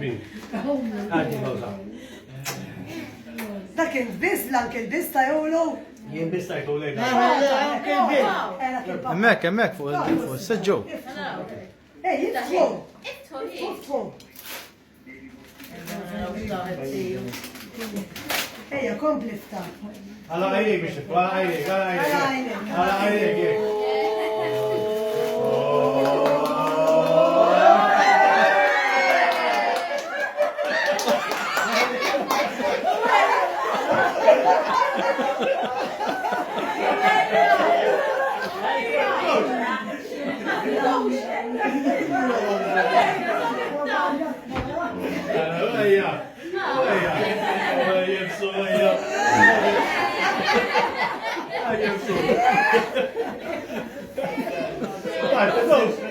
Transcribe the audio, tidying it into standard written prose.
Għaddi għawza. Dak il-biz, l-anke il-biz ta' jowlu. Jien bista jtu lejna. Emmek, fuq il-seġġu. Ej, jitfu. Ejja, kompli fta. Għala għajnek biex tfu, għala għajnek, għala għajnek. I am so.